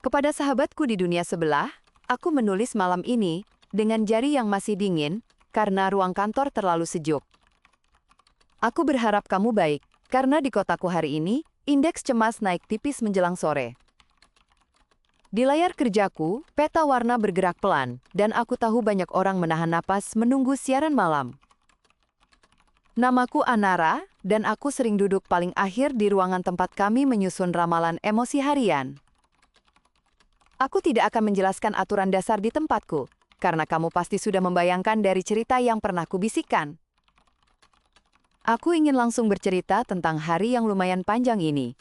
Kepada sahabatku di dunia sebelah, aku menulis malam ini dengan jari yang masih dingin karena ruang kantor terlalu sejuk. Aku berharap kamu baik, karena di kotaku hari ini, indeks cemas naik tipis menjelang sore. Di layar kerjaku, peta warna bergerak pelan, dan aku tahu banyak orang menahan napas menunggu siaran malam. Namaku Anara, dan aku sering duduk paling akhir di ruangan tempat kami menyusun ramalan emosi harian. Aku tidak akan menjelaskan aturan dasar di tempatku, karena kamu pasti sudah membayangkan dari cerita yang pernah kubisikkan. Aku ingin langsung bercerita tentang hari yang lumayan panjang ini.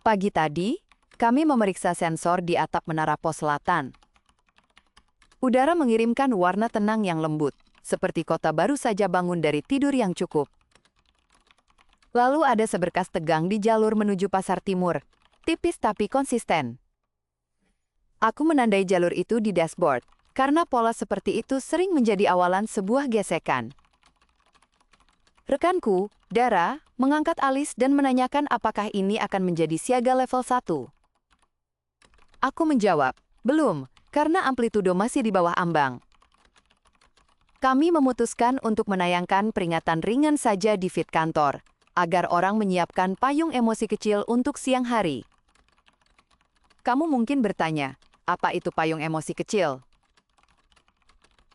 Pagi tadi, kami memeriksa sensor di atap menara pos selatan. Udara mengirimkan warna tenang yang lembut, seperti kota baru saja bangun dari tidur yang cukup. Lalu ada seberkas tegang di jalur menuju pasar timur, tipis tapi konsisten. Aku menandai jalur itu di dashboard, karena pola seperti itu sering menjadi awalan sebuah gesekan. Rekanku, Dara, mengangkat alis dan menanyakan apakah ini akan menjadi siaga level 1. Aku menjawab, belum, karena amplitudo masih di bawah ambang. Kami memutuskan untuk menayangkan peringatan ringan saja di feed kantor, agar orang menyiapkan payung emosi kecil untuk siang hari. Kamu mungkin bertanya, apa itu payung emosi kecil?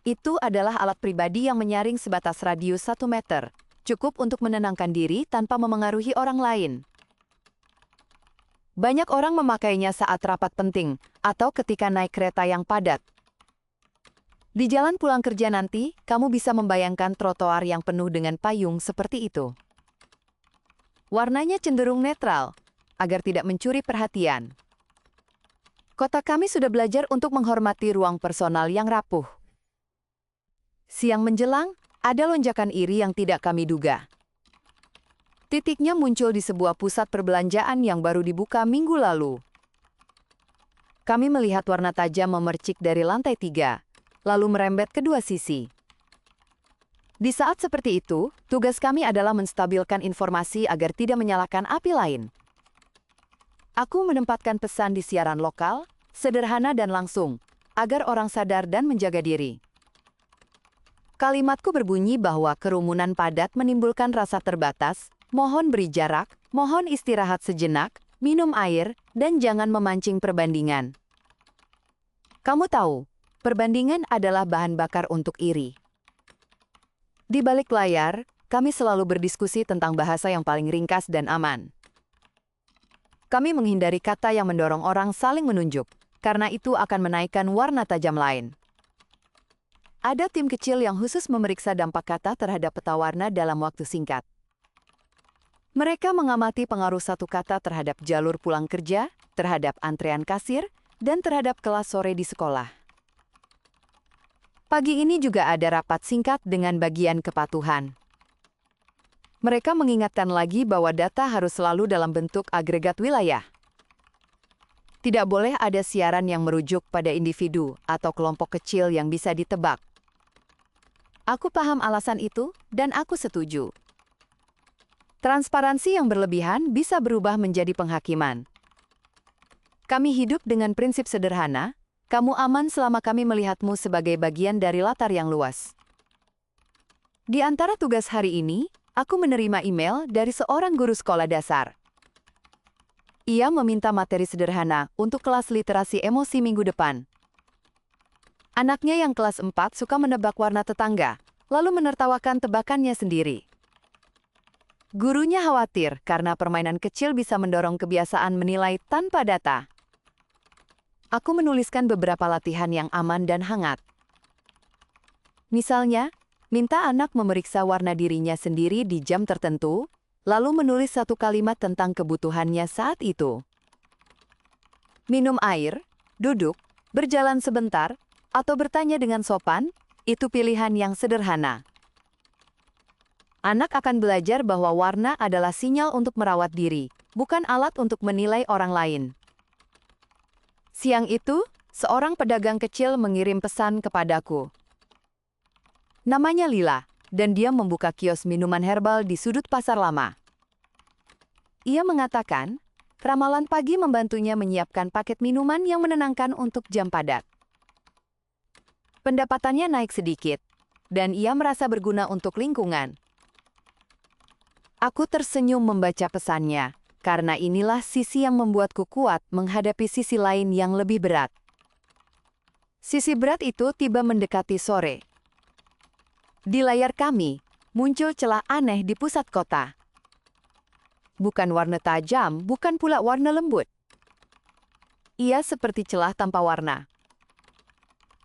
Itu adalah alat pribadi yang menyaring sebatas radius 1 meter, cukup untuk menenangkan diri tanpa memengaruhi orang lain. Banyak orang memakainya saat rapat penting, atau ketika naik kereta yang padat. Di jalan pulang kerja nanti, kamu bisa membayangkan trotoar yang penuh dengan payung seperti itu. Warnanya cenderung netral, agar tidak mencuri perhatian. Kota kami sudah belajar untuk menghormati ruang personal yang rapuh. Siang menjelang, ada lonjakan iri yang tidak kami duga. Titiknya muncul di sebuah pusat perbelanjaan yang baru dibuka minggu lalu. Kami melihat warna tajam memercik dari lantai 3, lalu merembet ke dua sisi. Di saat seperti itu, tugas kami adalah menstabilkan informasi agar tidak menyalakan api lain. Aku menempatkan pesan di siaran lokal, sederhana dan langsung, agar orang sadar dan menjaga diri. Kalimatku berbunyi bahwa kerumunan padat menimbulkan rasa terbatas, mohon beri jarak, mohon istirahat sejenak, minum air, dan jangan memancing perbandingan. Kamu tahu, perbandingan adalah bahan bakar untuk iri. Di balik layar, kami selalu berdiskusi tentang bahasa yang paling ringkas dan aman. Kami menghindari kata yang mendorong orang saling menunjuk, karena itu akan menaikkan warna tajam lain. Ada tim kecil yang khusus memeriksa dampak kata terhadap peta warna dalam waktu singkat. Mereka mengamati pengaruh satu kata terhadap jalur pulang kerja, terhadap antrean kasir, dan terhadap kelas sore di sekolah. Pagi ini juga ada rapat singkat dengan bagian kepatuhan. Mereka mengingatkan lagi bahwa data harus selalu dalam bentuk agregat wilayah. Tidak boleh ada siaran yang merujuk pada individu atau kelompok kecil yang bisa ditebak. Aku paham alasan itu, dan aku setuju. Transparansi yang berlebihan bisa berubah menjadi penghakiman. Kami hidup dengan prinsip sederhana, kamu aman selama kami melihatmu sebagai bagian dari latar yang luas. Di antara tugas hari ini, aku menerima email dari seorang guru sekolah dasar. Ia meminta materi sederhana untuk kelas literasi emosi minggu depan. Anaknya yang kelas 4 suka menebak warna tetangga, lalu menertawakan tebakannya sendiri. Gurunya khawatir karena permainan kecil bisa mendorong kebiasaan menilai tanpa data. Aku menuliskan beberapa latihan yang aman dan hangat. Misalnya, minta anak memeriksa warna dirinya sendiri di jam tertentu, lalu menulis satu kalimat tentang kebutuhannya saat itu. Minum air, duduk, berjalan sebentar, atau bertanya dengan sopan, itu pilihan yang sederhana. Anak akan belajar bahwa warna adalah sinyal untuk merawat diri, bukan alat untuk menilai orang lain. Siang itu, seorang pedagang kecil mengirim pesan kepadaku. Namanya Lila, dan dia membuka kios minuman herbal di sudut pasar lama. Ia mengatakan, Ramalan pagi membantunya menyiapkan paket minuman yang menenangkan untuk jam padat. Pendapatannya naik sedikit, dan ia merasa berguna untuk lingkungan. Aku tersenyum membaca pesannya, karena inilah sisi yang membuatku kuat menghadapi sisi lain yang lebih berat. Sisi berat itu tiba mendekati sore. Di layar kami, muncul celah aneh di pusat kota. Bukan warna tajam, bukan pula warna lembut. Ia seperti celah tanpa warna.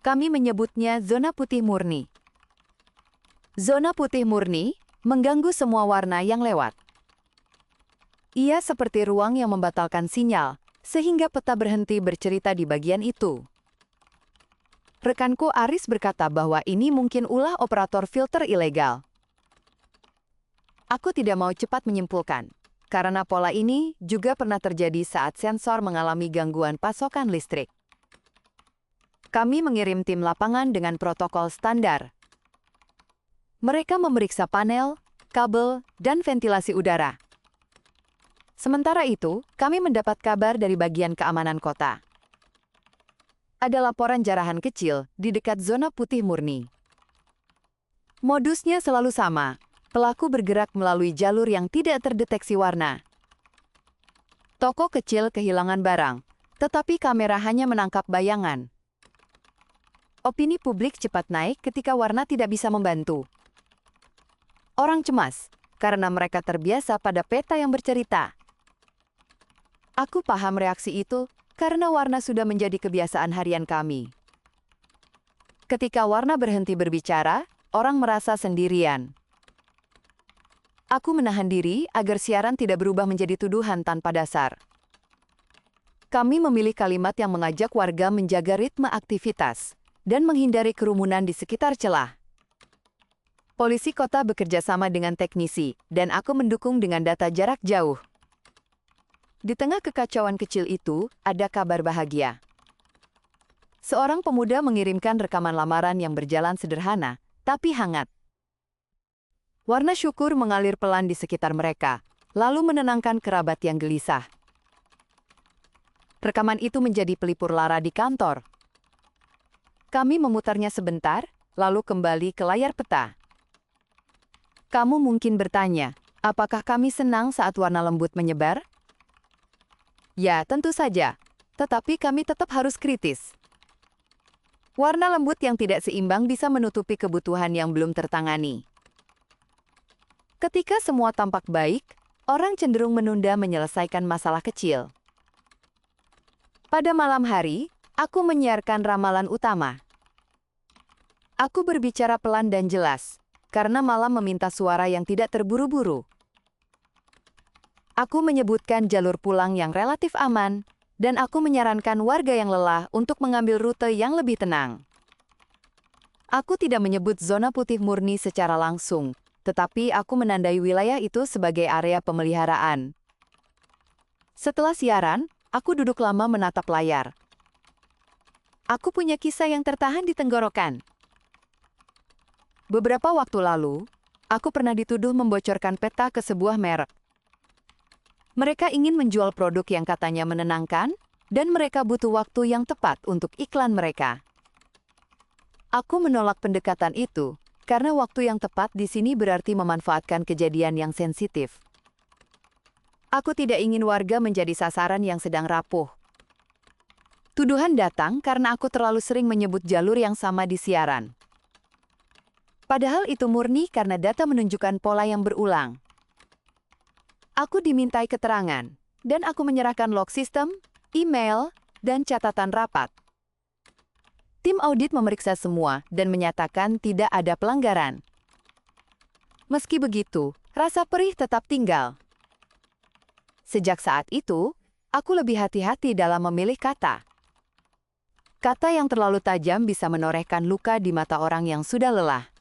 Kami menyebutnya zona putih murni. Zona putih murni mengganggu semua warna yang lewat. Ia seperti ruang yang membatalkan sinyal, sehingga peta berhenti bercerita di bagian itu. Rekanku Aris berkata bahwa ini mungkin ulah operator filter ilegal. Aku tidak mau cepat menyimpulkan, karena pola ini juga pernah terjadi saat sensor mengalami gangguan pasokan listrik. Kami mengirim tim lapangan dengan protokol standar. Mereka memeriksa panel, kabel, dan ventilasi udara. Sementara itu, kami mendapat kabar dari bagian keamanan kota. Ada laporan jarahan kecil di dekat zona putih murni. Modusnya selalu sama, pelaku bergerak melalui jalur yang tidak terdeteksi warna. Toko kecil kehilangan barang, tetapi kamera hanya menangkap bayangan. Opini publik cepat naik ketika warna tidak bisa membantu. Orang cemas, karena mereka terbiasa pada peta yang bercerita. Aku paham reaksi itu, karena warna sudah menjadi kebiasaan harian kami. Ketika warna berhenti berbicara, orang merasa sendirian. Aku menahan diri agar siaran tidak berubah menjadi tuduhan tanpa dasar. Kami memilih kalimat yang mengajak warga menjaga ritme aktivitas dan menghindari kerumunan di sekitar celah. Polisi kota bekerja sama dengan teknisi, dan aku mendukung dengan data jarak jauh. Di tengah kekacauan kecil itu, ada kabar bahagia. Seorang pemuda mengirimkan rekaman lamaran yang berjalan sederhana, tapi hangat. Warna syukur mengalir pelan di sekitar mereka, lalu menenangkan kerabat yang gelisah. Rekaman itu menjadi pelipur lara di kantor. Kami memutarnya sebentar, lalu kembali ke layar peta. Kamu mungkin bertanya, apakah kami senang saat warna lembut menyebar? Ya, tentu saja. Tetapi kami tetap harus kritis. Warna lembut yang tidak seimbang bisa menutupi kebutuhan yang belum tertangani. Ketika semua tampak baik, orang cenderung menunda menyelesaikan masalah kecil. Pada malam hari, aku menyiarkan ramalan utama. Aku berbicara pelan dan jelas, karena malam meminta suara yang tidak terburu-buru. Aku menyebutkan jalur pulang yang relatif aman, dan aku menyarankan warga yang lelah untuk mengambil rute yang lebih tenang. Aku tidak menyebut zona putih murni secara langsung, tetapi aku menandai wilayah itu sebagai area pemeliharaan. Setelah siaran, aku duduk lama menatap layar. Aku punya kisah yang tertahan di tenggorokan. Beberapa waktu lalu, aku pernah dituduh membocorkan peta ke sebuah merek. Mereka ingin menjual produk yang katanya menenangkan, dan mereka butuh waktu yang tepat untuk iklan mereka. Aku menolak pendekatan itu, karena waktu yang tepat di sini berarti memanfaatkan kejadian yang sensitif. Aku tidak ingin warga menjadi sasaran yang sedang rapuh. Tuduhan datang karena aku terlalu sering menyebut jalur yang sama di siaran. Padahal itu murni karena data menunjukkan pola yang berulang. Aku dimintai keterangan, dan aku menyerahkan log sistem, email, dan catatan rapat. Tim audit memeriksa semua dan menyatakan tidak ada pelanggaran. Meski begitu, rasa perih tetap tinggal. Sejak saat itu, aku lebih hati-hati dalam memilih kata. Kata yang terlalu tajam bisa menorehkan luka di mata orang yang sudah lelah.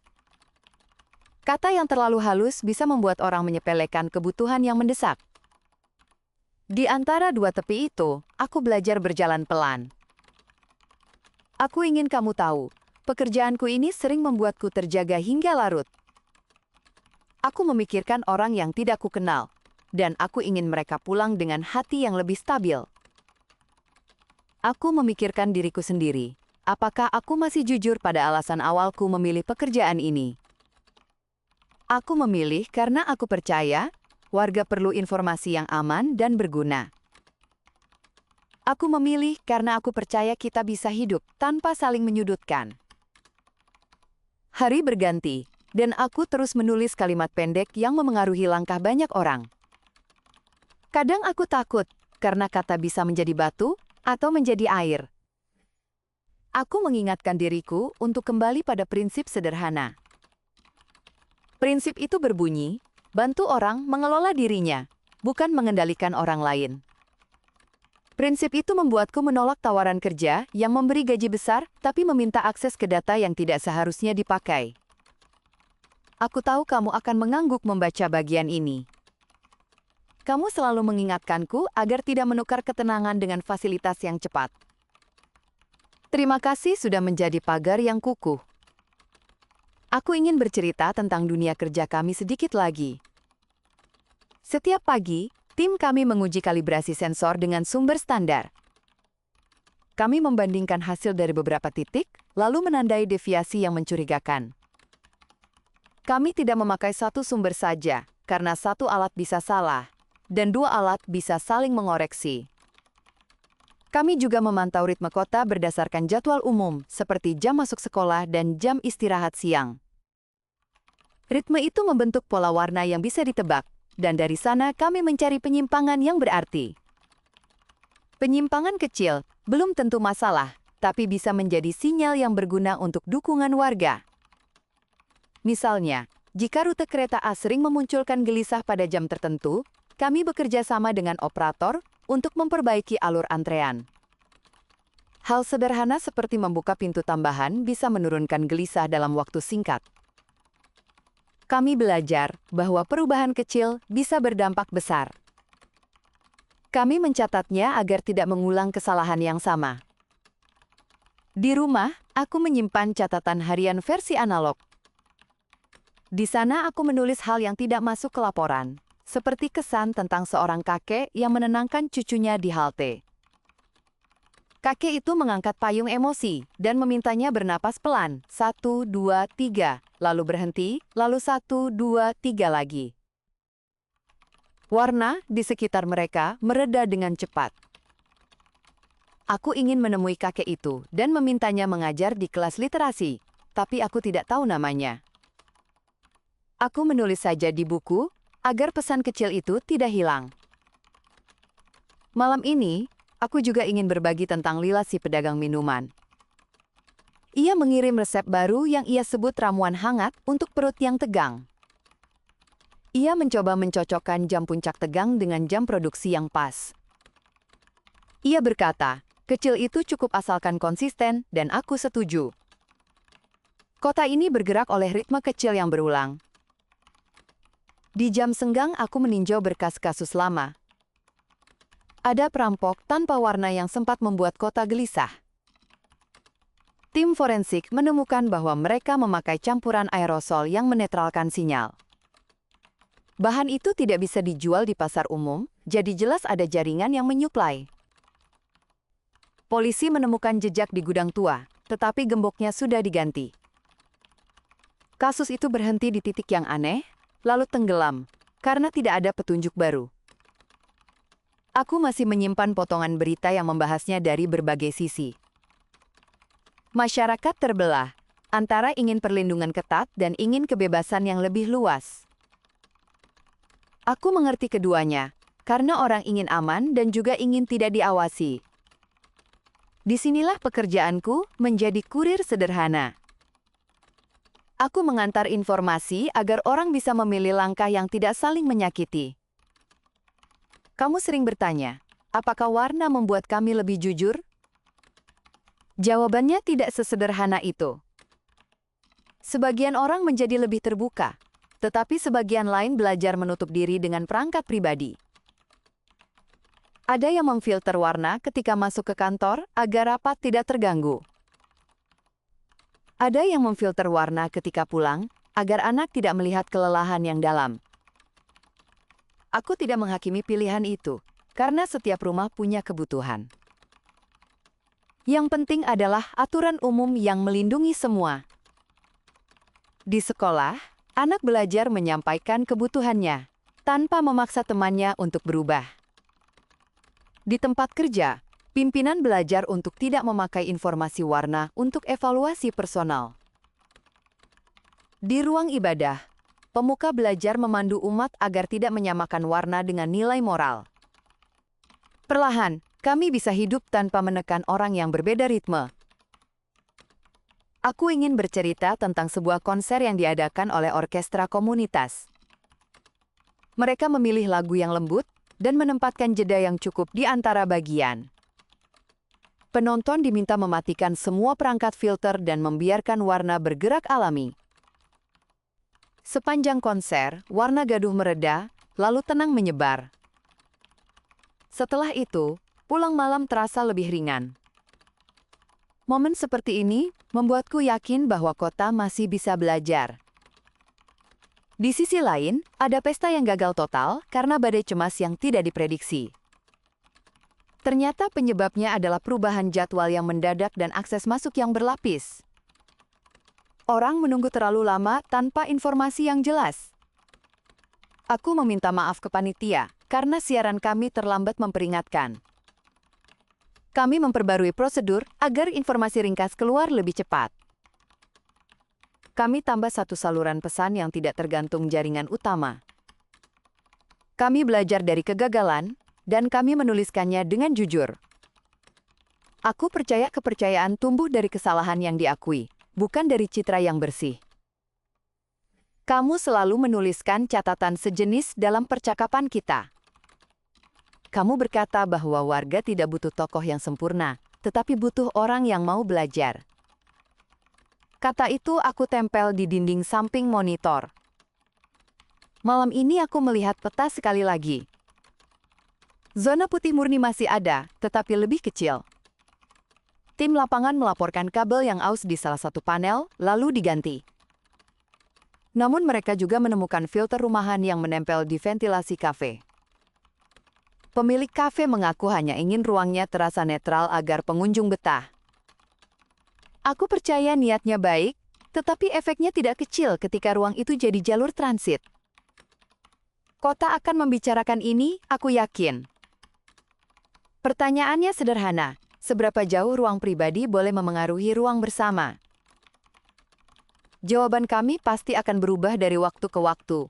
Kata yang terlalu halus bisa membuat orang menyepelekan kebutuhan yang mendesak. Di antara dua tepi itu, aku belajar berjalan pelan. Aku ingin kamu tahu, pekerjaanku ini sering membuatku terjaga hingga larut. Aku memikirkan orang yang tidak kukenal, dan aku ingin mereka pulang dengan hati yang lebih stabil. Aku memikirkan diriku sendiri. Apakah aku masih jujur pada alasan awalku memilih pekerjaan ini? Aku memilih karena aku percaya warga perlu informasi yang aman dan berguna. Aku memilih karena aku percaya kita bisa hidup tanpa saling menyudutkan. Hari berganti, dan aku terus menulis kalimat pendek yang memengaruhi langkah banyak orang. Kadang aku takut karena kata bisa menjadi batu atau menjadi air. Aku mengingatkan diriku untuk kembali pada prinsip sederhana. Prinsip itu berbunyi, bantu orang mengelola dirinya, bukan mengendalikan orang lain. Prinsip itu membuatku menolak tawaran kerja yang memberi gaji besar tapi meminta akses ke data yang tidak seharusnya dipakai. Aku tahu kamu akan mengangguk membaca bagian ini. Kamu selalu mengingatkanku agar tidak menukar ketenangan dengan fasilitas yang cepat. Terima kasih sudah menjadi pagar yang kukuh. Aku ingin bercerita tentang dunia kerja kami sedikit lagi. Setiap pagi, tim kami menguji kalibrasi sensor dengan sumber standar. Kami membandingkan hasil dari beberapa titik, lalu menandai deviasi yang mencurigakan. Kami tidak memakai satu sumber saja, karena satu alat bisa salah, dan dua alat bisa saling mengoreksi. Kami juga memantau ritme kota berdasarkan jadwal umum, seperti jam masuk sekolah dan jam istirahat siang. Ritme itu membentuk pola warna yang bisa ditebak, dan dari sana kami mencari penyimpangan yang berarti. Penyimpangan kecil belum tentu masalah, tapi bisa menjadi sinyal yang berguna untuk dukungan warga. Misalnya, jika rute kereta A sering memunculkan gelisah pada jam tertentu, kami bekerja sama dengan operator untuk memperbaiki alur antrean. Hal sederhana seperti membuka pintu tambahan bisa menurunkan gelisah dalam waktu singkat. Kami belajar bahwa perubahan kecil bisa berdampak besar. Kami mencatatnya agar tidak mengulang kesalahan yang sama. Di rumah, aku menyimpan catatan harian versi analog. Di sana aku menulis hal yang tidak masuk ke laporan, seperti kesan tentang seorang kakek yang menenangkan cucunya di halte. Kakek itu mengangkat payung emosi dan memintanya bernapas pelan, 1, 2, 3, lalu berhenti, lalu 1, 2, 3 lagi. Warna di sekitar mereka mereda dengan cepat. Aku ingin menemui kakek itu dan memintanya mengajar di kelas literasi, tapi aku tidak tahu namanya. Aku menulis saja di buku agar pesan kecil itu tidak hilang. Malam ini, aku juga ingin berbagi tentang Lila si pedagang minuman. Ia mengirim resep baru yang ia sebut ramuan hangat untuk perut yang tegang. Ia mencoba mencocokkan jam puncak tegang dengan jam produksi yang pas. Ia berkata, kecil itu cukup asalkan konsisten dan aku setuju. Kota ini bergerak oleh ritme kecil yang berulang. Di jam senggang aku meninjau berkas kasus lama. Ada perampok tanpa warna yang sempat membuat kota gelisah. Tim forensik menemukan bahwa mereka memakai campuran aerosol yang menetralkan sinyal. Bahan itu tidak bisa dijual di pasar umum, jadi jelas ada jaringan yang menyuplai. Polisi menemukan jejak di gudang tua, tetapi gemboknya sudah diganti. Kasus itu berhenti di titik yang aneh, lalu tenggelam, karena tidak ada petunjuk baru. Aku masih menyimpan potongan berita yang membahasnya dari berbagai sisi. Masyarakat terbelah, antara ingin perlindungan ketat dan ingin kebebasan yang lebih luas. Aku mengerti keduanya, karena orang ingin aman dan juga ingin tidak diawasi. Disinilah pekerjaanku menjadi kurir sederhana. Aku mengantar informasi agar orang bisa memilih langkah yang tidak saling menyakiti. Kamu sering bertanya, apakah warna membuat kami lebih jujur? Jawabannya tidak sesederhana itu. Sebagian orang menjadi lebih terbuka, tetapi sebagian lain belajar menutup diri dengan perangkat pribadi. Ada yang memfilter warna ketika masuk ke kantor agar rapat tidak terganggu. Ada yang memfilter warna ketika pulang agar anak tidak melihat kelelahan yang dalam. Aku tidak menghakimi pilihan itu, karena setiap rumah punya kebutuhan. Yang penting adalah aturan umum yang melindungi semua. Di sekolah, anak belajar menyampaikan kebutuhannya, tanpa memaksa temannya untuk berubah. Di tempat kerja, pimpinan belajar untuk tidak memakai informasi warna untuk evaluasi personal. Di ruang ibadah, pemuka belajar memandu umat agar tidak menyamakan warna dengan nilai moral. Perlahan, kami bisa hidup tanpa menekan orang yang berbeda ritme. Aku ingin bercerita tentang sebuah konser yang diadakan oleh orkestra komunitas. Mereka memilih lagu yang lembut dan menempatkan jeda yang cukup di antara bagian. Penonton diminta mematikan semua perangkat filter dan membiarkan warna bergerak alami. Sepanjang konser, warna gaduh mereda, lalu tenang menyebar. Setelah itu, pulang malam terasa lebih ringan. Momen seperti ini membuatku yakin bahwa kota masih bisa belajar. Di sisi lain, ada pesta yang gagal total karena badai cemas yang tidak diprediksi. Ternyata penyebabnya adalah perubahan jadwal yang mendadak dan akses masuk yang berlapis. Orang menunggu terlalu lama tanpa informasi yang jelas. Aku meminta maaf ke panitia karena siaran kami terlambat memperingatkan. Kami memperbarui prosedur agar informasi ringkas keluar lebih cepat. Kami tambah satu saluran pesan yang tidak tergantung jaringan utama. Kami belajar dari kegagalan, dan kami menuliskannya dengan jujur. Aku percaya kepercayaan tumbuh dari kesalahan yang diakui, bukan dari citra yang bersih. Kamu selalu menuliskan catatan sejenis dalam percakapan kita. Kamu berkata bahwa warga tidak butuh tokoh yang sempurna, tetapi butuh orang yang mau belajar. Kata itu aku tempel di dinding samping monitor. Malam ini aku melihat peta sekali lagi. Zona putih murni masih ada, tetapi lebih kecil. Tim lapangan melaporkan kabel yang aus di salah satu panel, lalu diganti. Namun mereka juga menemukan filter rumahan yang menempel di ventilasi kafe. Pemilik kafe mengaku hanya ingin ruangnya terasa netral agar pengunjung betah. Aku percaya niatnya baik, tetapi efeknya tidak kecil ketika ruang itu jadi jalur transit. Kota akan membicarakan ini, aku yakin. Pertanyaannya sederhana. Seberapa jauh ruang pribadi boleh memengaruhi ruang bersama? Jawaban kami pasti akan berubah dari waktu ke waktu.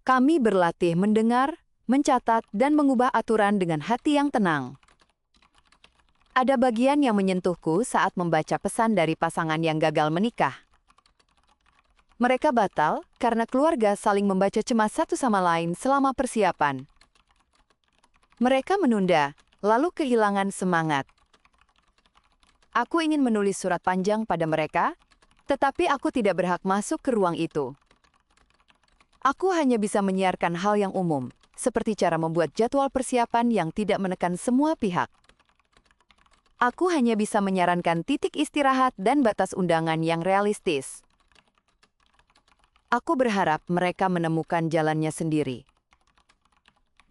Kami berlatih mendengar, mencatat, dan mengubah aturan dengan hati yang tenang. Ada bagian yang menyentuhku saat membaca pesan dari pasangan yang gagal menikah. Mereka batal karena keluarga saling membaca cemas satu sama lain selama persiapan. Mereka menunda, lalu kehilangan semangat. Aku ingin menulis surat panjang pada mereka, tetapi aku tidak berhak masuk ke ruang itu. Aku hanya bisa menyiarkan hal yang umum, seperti cara membuat jadwal persiapan yang tidak menekan semua pihak. Aku hanya bisa menyarankan titik istirahat dan batas undangan yang realistis. Aku berharap mereka menemukan jalannya sendiri.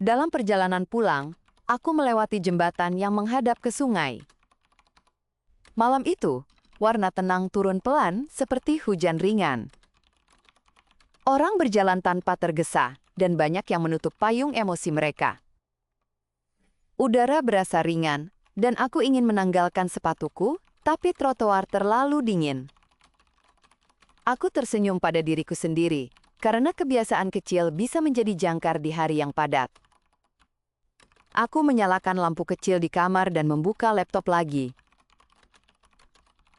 Dalam perjalanan pulang, aku melewati jembatan yang menghadap ke sungai. Malam itu, warna tenang turun pelan seperti hujan ringan. Orang berjalan tanpa tergesa, dan banyak yang menutup payung emosi mereka. Udara berasa ringan, dan aku ingin menanggalkan sepatuku, tapi trotoar terlalu dingin. Aku tersenyum pada diriku sendiri, karena kebiasaan kecil bisa menjadi jangkar di hari yang padat. Aku menyalakan lampu kecil di kamar dan membuka laptop lagi.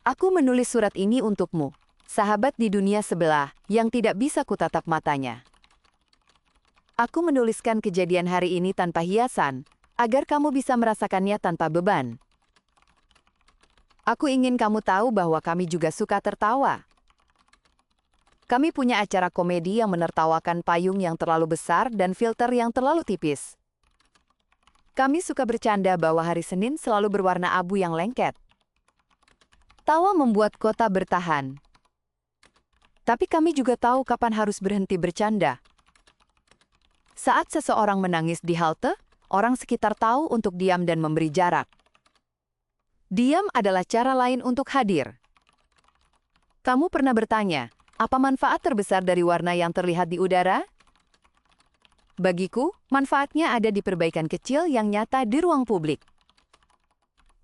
Aku menulis surat ini untukmu, sahabat di dunia sebelah yang tidak bisa kutatap matanya. Aku menuliskan kejadian hari ini tanpa hiasan, agar kamu bisa merasakannya tanpa beban. Aku ingin kamu tahu bahwa kami juga suka tertawa. Kami punya acara komedi yang menertawakan payung yang terlalu besar dan filter yang terlalu tipis. Kami suka bercanda bahwa hari Senin selalu berwarna abu yang lengket. Tawa membuat kota bertahan. Tapi kami juga tahu kapan harus berhenti bercanda. Saat seseorang menangis di halte, orang sekitar tahu untuk diam dan memberi jarak. Diam adalah cara lain untuk hadir. Kamu pernah bertanya, apa manfaat terbesar dari warna yang terlihat di udara? Bagiku, manfaatnya ada di perbaikan kecil yang nyata di ruang publik.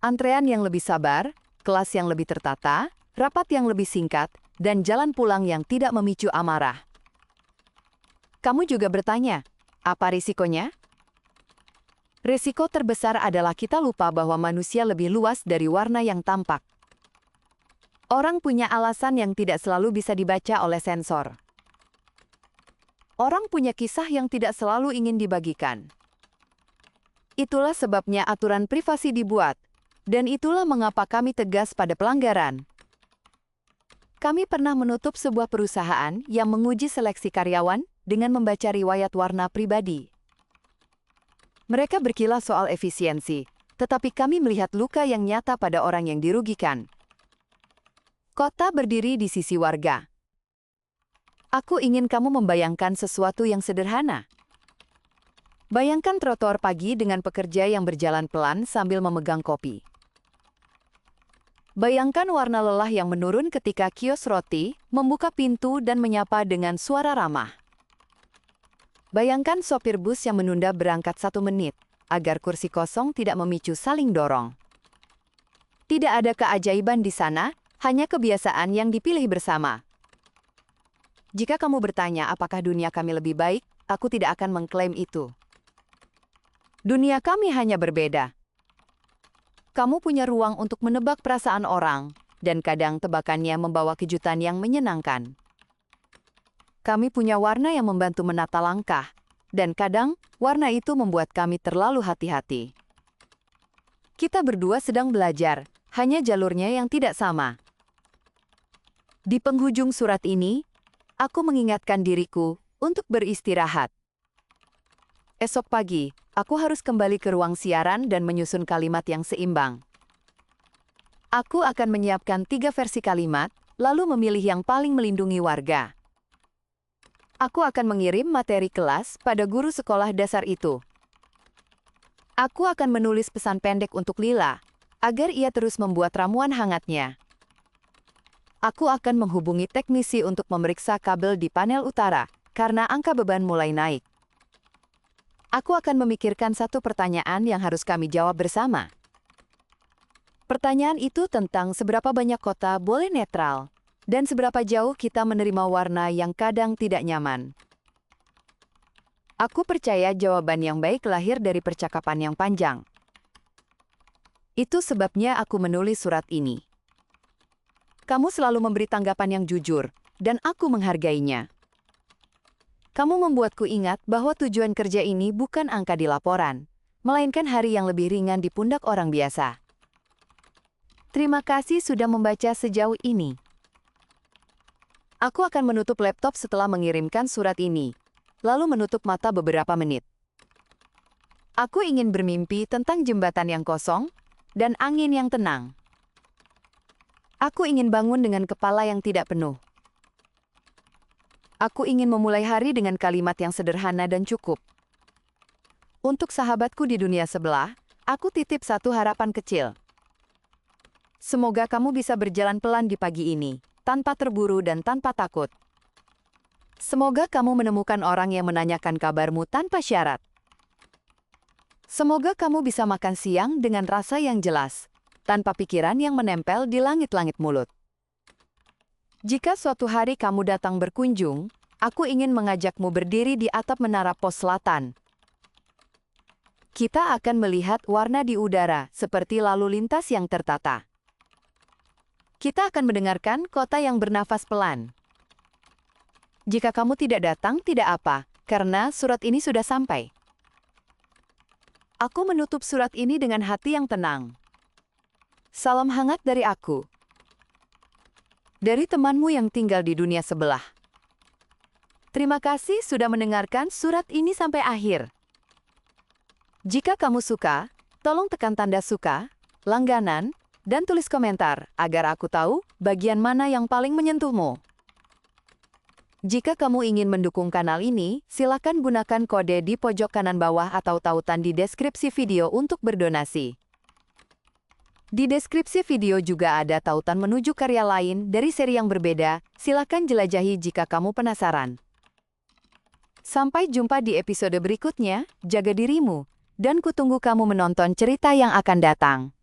Antrean yang lebih sabar, kelas yang lebih tertata, rapat yang lebih singkat, dan jalan pulang yang tidak memicu amarah. Kamu juga bertanya, apa risikonya? Risiko terbesar adalah kita lupa bahwa manusia lebih luas dari warna yang tampak. Orang punya alasan yang tidak selalu bisa dibaca oleh sensor. Orang punya kisah yang tidak selalu ingin dibagikan. Itulah sebabnya aturan privasi dibuat, dan itulah mengapa kami tegas pada pelanggaran. Kami pernah menutup sebuah perusahaan yang menguji seleksi karyawan dengan membaca riwayat warna pribadi. Mereka berkilas soal efisiensi, tetapi kami melihat luka yang nyata pada orang yang dirugikan. Kota berdiri di sisi warga. Aku ingin kamu membayangkan sesuatu yang sederhana. Bayangkan trotoar pagi dengan pekerja yang berjalan pelan sambil memegang kopi. Bayangkan warna lelah yang menurun ketika kios roti membuka pintu dan menyapa dengan suara ramah. Bayangkan sopir bus yang menunda berangkat 1 menit, agar kursi kosong tidak memicu saling dorong. Tidak ada keajaiban di sana, hanya kebiasaan yang dipilih bersama. Jika kamu bertanya apakah dunia kami lebih baik, aku tidak akan mengklaim itu. Dunia kami hanya berbeda. Kamu punya ruang untuk menebak perasaan orang, dan kadang tebakannya membawa kejutan yang menyenangkan. Kami punya warna yang membantu menata langkah, dan kadang warna itu membuat kami terlalu hati-hati. Kita berdua sedang belajar, hanya jalurnya yang tidak sama. Di penghujung surat ini, aku mengingatkan diriku untuk beristirahat. Esok pagi, aku harus kembali ke ruang siaran dan menyusun kalimat yang seimbang. Aku akan menyiapkan 3 versi kalimat, lalu memilih yang paling melindungi warga. Aku akan mengirim materi kelas pada guru sekolah dasar itu. Aku akan menulis pesan pendek untuk Lila, agar ia terus membuat ramuan hangatnya. Aku akan menghubungi teknisi untuk memeriksa kabel di panel utara, karena angka beban mulai naik. Aku akan memikirkan satu pertanyaan yang harus kami jawab bersama. Pertanyaan itu tentang seberapa banyak kota boleh netral, dan seberapa jauh kita menerima warna yang kadang tidak nyaman. Aku percaya jawaban yang baik lahir dari percakapan yang panjang. Itu sebabnya aku menulis surat ini. Kamu selalu memberi tanggapan yang jujur, dan aku menghargainya. Kamu membuatku ingat bahwa tujuan kerja ini bukan angka di laporan, melainkan hari yang lebih ringan di pundak orang biasa. Terima kasih sudah membaca sejauh ini. Aku akan menutup laptop setelah mengirimkan surat ini, lalu menutup mata beberapa menit. Aku ingin bermimpi tentang jembatan yang kosong dan angin yang tenang. Aku ingin bangun dengan kepala yang tidak penuh. Aku ingin memulai hari dengan kalimat yang sederhana dan cukup. Untuk sahabatku di dunia sebelah, aku titip satu harapan kecil. Semoga kamu bisa berjalan pelan di pagi ini, tanpa terburu dan tanpa takut. Semoga kamu menemukan orang yang menanyakan kabarmu tanpa syarat. Semoga kamu bisa makan siang dengan rasa yang jelas, tanpa pikiran yang menempel di langit-langit mulut. Jika suatu hari kamu datang berkunjung, aku ingin mengajakmu berdiri di atap menara pos selatan. Kita akan melihat warna di udara seperti lalu lintas yang tertata. Kita akan mendengarkan kota yang bernafas pelan. Jika kamu tidak datang, tidak apa, karena surat ini sudah sampai. Aku menutup surat ini dengan hati yang tenang. Salam hangat dari aku. Dari temanmu yang tinggal di dunia sebelah. Terima kasih sudah mendengarkan surat ini sampai akhir. Jika kamu suka, tolong tekan tanda suka, langganan, dan tulis komentar agar aku tahu bagian mana yang paling menyentuhmu. Jika kamu ingin mendukung kanal ini, silakan gunakan kode di pojok kanan bawah atau tautan di deskripsi video untuk berdonasi. Di deskripsi video juga ada tautan menuju karya lain dari seri yang berbeda, silakan jelajahi jika kamu penasaran. Sampai jumpa di episode berikutnya, jaga dirimu, dan kutunggu kamu menonton cerita yang akan datang.